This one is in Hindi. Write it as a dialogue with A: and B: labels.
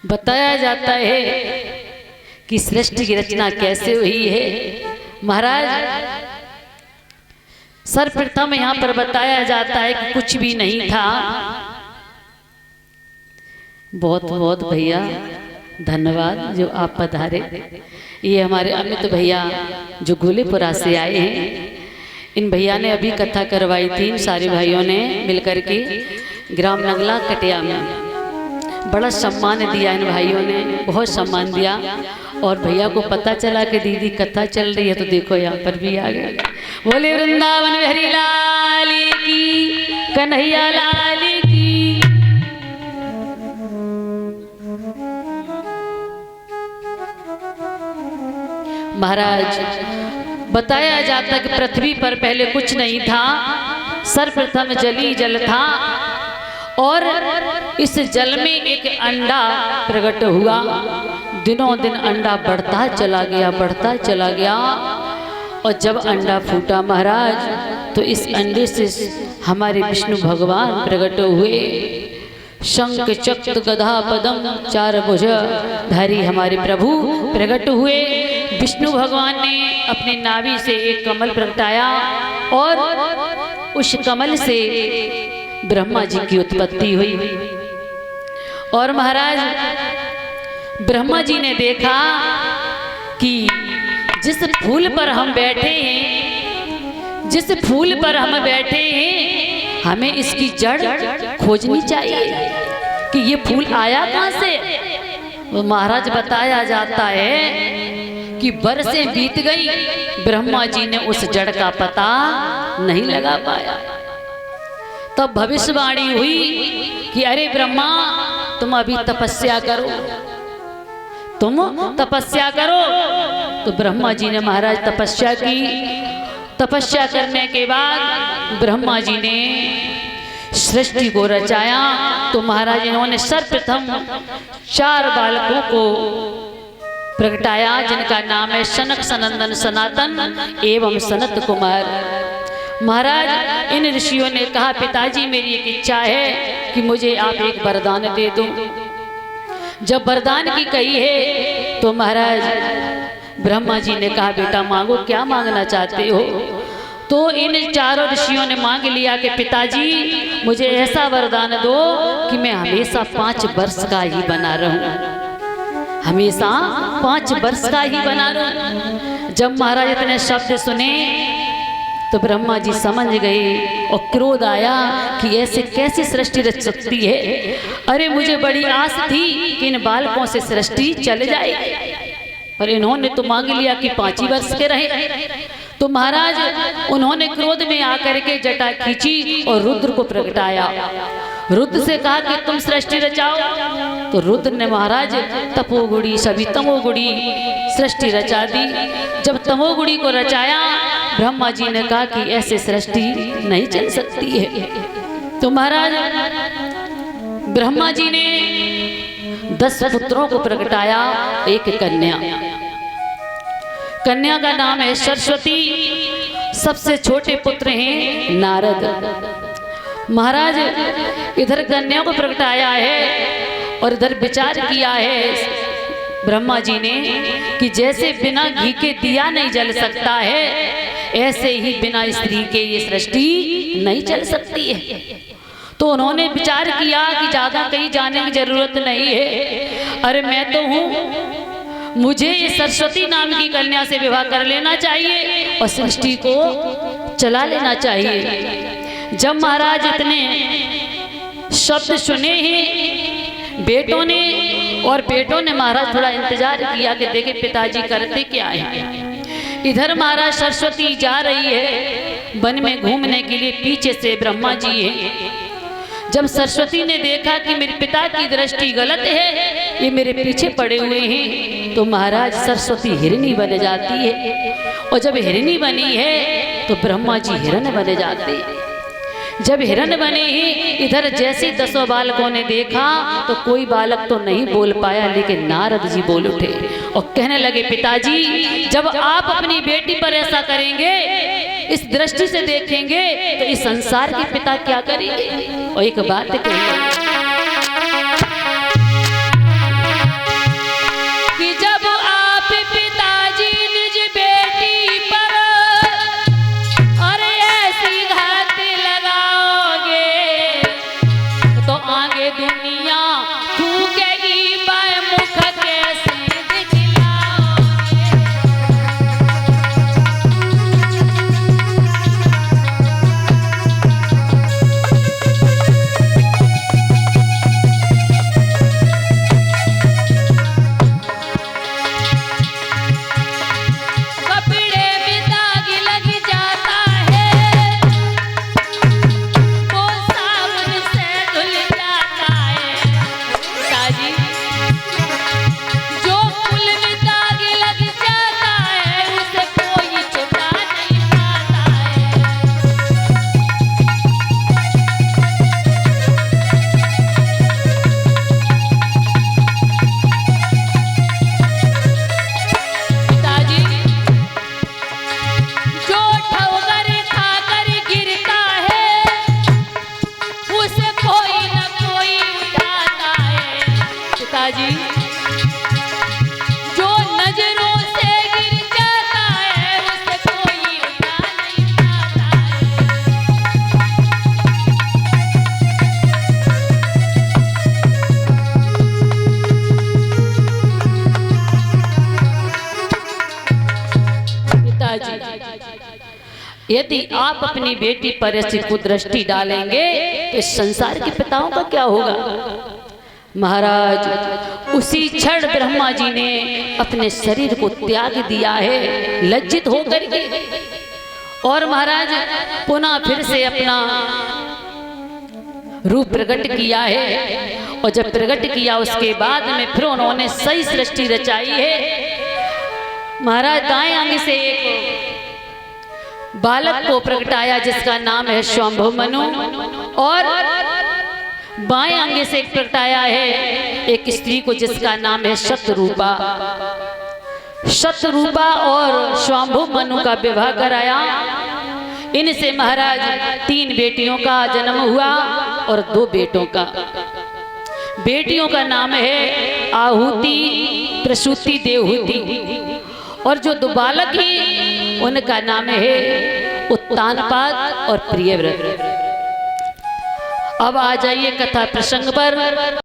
A: बताया जाता है कि सृष्टि की रचना कैसे हुई है। महाराज सर्वप्रथम यहाँ पर बताया जाता है कि कुछ भी नहीं था। बहुत बहुत भैया धन्यवाद जो आप पधारे। ये हमारे अमित भैया जो गोलेपुरा से आए हैं, इन भैया ने अभी कथा करवाई थी, इन सारे भाइयों ने मिलकर के ग्राम नगला कटिया में। बड़ा सम्मान दिया इन भाइयों ने, बहुत सम्मान दिया। और भैया को पता चला कि दीदी कथा चल रही है तो देखो यहाँ पर भी आ गए। बोले वृंदावन बिहारी लाल की, कन्हैया लाल की। महाराज बताया जाता कि पृथ्वी पर पहले कुछ नहीं था, सर्वप्रथम जली जल था और इस जल में एक अंडा प्रकट हुआ। दिनों दिन अंडा बढ़ता चला गया, बढ़ता चला गया। और जब अंडा फूटा महाराज तो इस अंडे से हमारे विष्णु भगवान प्रकट हुए। शंख चक्र गदा पदम चार भुज धारी हमारे प्रभु प्रकट हुए। विष्णु भगवान ने अपनी नाभि से एक कमल प्रगटाया और उस कमल से ब्रह्मा जी की उत्पत्ति हुई। और महाराज ब्रह्मा जी ने देखा कि जिस फूल पर हम बैठे हैं, जिस फूल पर हम बैठे हैं, हमें इसकी जड़ खोजनी चाहिए कि ये फूल आया कहाँ से। वो महाराज बताया जाता है कि बरसें बीत गई, ब्रह्मा जी ने उस जड़ का पता नहीं लगा पाया। तब भविष्यवाणी हुई कि अरे ब्रह्मा तुम अभी तपस्या करो, तुम तपस्या करो। तो ब्रह्मा जी ने महाराज तपस्या की। तपस्या करने के बाद ब्रह्मा जी ने सृष्टि को रचाया। तो महाराज इन्होंने सर्वप्रथम 4 बालकों को प्रगटाया जिनका नाम है सनक सनंदन सनातन एवं सनत कुमार। महाराज इन ऋषियों ने कहा पिताजी मेरी एक इच्छा है कि मुझे आप एक वरदान दे दो। जब वरदान की कही है तो महाराज ब्रह्मा जी ने कहा बेटा मांगो, क्या मांगना चाहते हो। तो इन चारों ऋषियों ने मांग लिया कि पिताजी मुझे ऐसा वरदान दो कि मैं हमेशा 5 वर्ष का ही बना रहूं, हमेशा 5 वर्ष का ही बना रहूं। जब महाराज इतने शब्द सुने तो ब्रह्मा जी समझ गए और क्रोध आया कि ऐसे कैसे सृष्टि रच सकती है। अरे मुझे बड़ी आस थी कि इन बालकों से सृष्टि चल जाए, पर इन्होंने तो मांग लिया कि 5 ही वर्ष के रहे। तो महाराज उन्होंने क्रोध में आकर के जटा खींची और रुद्र को प्रगटाया। रुद्र से कहा कि तुम सृष्टि रचाओ। तो रुद्र ने महाराज तपोगुड़ी सभी तमोगुड़ी सृष्टि रचा दी। जब तमोगुड़ी को रचाया ब्रह्मा जी ने कहा कि ऐसे सृष्टि नहीं चल सकती है। तो महाराज ब्रह्मा जी ने 10 पुत्रों को प्रगटाया, एक कन्या। कन्या का नाम है सरस्वती। सबसे छोटे पुत्र हैं नारद। महाराज इधर कन्या को प्रगटाया है और इधर विचार किया है ब्रह्मा जी ने कि जैसे बिना घी के दिया नहीं जल सकता है, ऐसे ही बिना स्त्री के ये सृष्टि नहीं चल सकती है। तो उन्होंने विचार किया कि ज्यादा कहीं जाने की जरूरत नहीं है, अरे मैं तो हूँ, मुझे इस सरस्वती नाम की कन्या से विवाह कर लेना चाहिए और सृष्टि को चला लेना चाहिए। जब महाराज इतने शब्द सुने हैं बेटों ने, और बेटों ने महाराज थोड़ा इंतजार किया कि देखे पिताजी करते क्या है। इधर महाराज सरस्वती जा रही है वन में घूमने के लिए, पीछे से ब्रह्मा जी है। जब सरस्वती ने देखा कि मेरे पिता की दृष्टि गलत है, ये मेरे पीछे पड़े हुए हैं, तो महाराज सरस्वती हिरनी बन जाती है। और जब हिरनी बनी है तो ब्रह्मा जी हिरण बने जाते हैं। जब हिरण बने हैं, इधर जैसे 10 बालकों ने देखा तो कोई बालक तो नहीं बोल पाया, लेकिन नारद जी बोल उठे और कहने लगे पिताजी जब आप अपनी बेटी पर ऐसा करेंगे, इस दृष्टि से देखेंगे, तो इस संसार के पिता क्या करेंगे। और एक बात कही पिताजी, जो नजरों से गिर जाता है उसे कोई उठा नहीं पाता है। पिताजी, यदि आप अपनी बेटी पर ऐसी कुदृष्टि डालेंगे तो इस संसार के पिताओं का क्या होगा? महाराज, उसी क्षण ब्रह्मा जी ने अपने शरीर को त्याग दिया है लज्जित होकर के, और महाराज पुनः फिर से अपना रूप प्रकट किया है। और जब प्रकट किया उसके बाद में फिर उन्होंने सही सृष्टि रचाई है। महाराज दाएं आंग से एक बालक को प्रगटाया जिसका नाम है स्वयंभु मनु, और बाएं अंग से एक प्रगटाया है एक स्त्री को जिसका नाम है शतरूपा। शतरूपा और स्वयंभु मनु का विवाह कराया। इनसे महाराज 3 बेटियों का जन्म हुआ और 2 बेटों का। बेटियों का नाम है आहुति, प्रसूति, देवहूति, और जो 2 बालक हैं उनका नाम है उत्तानपाद और प्रियव्रत। अब आ जाइए कथा प्रसंग पर।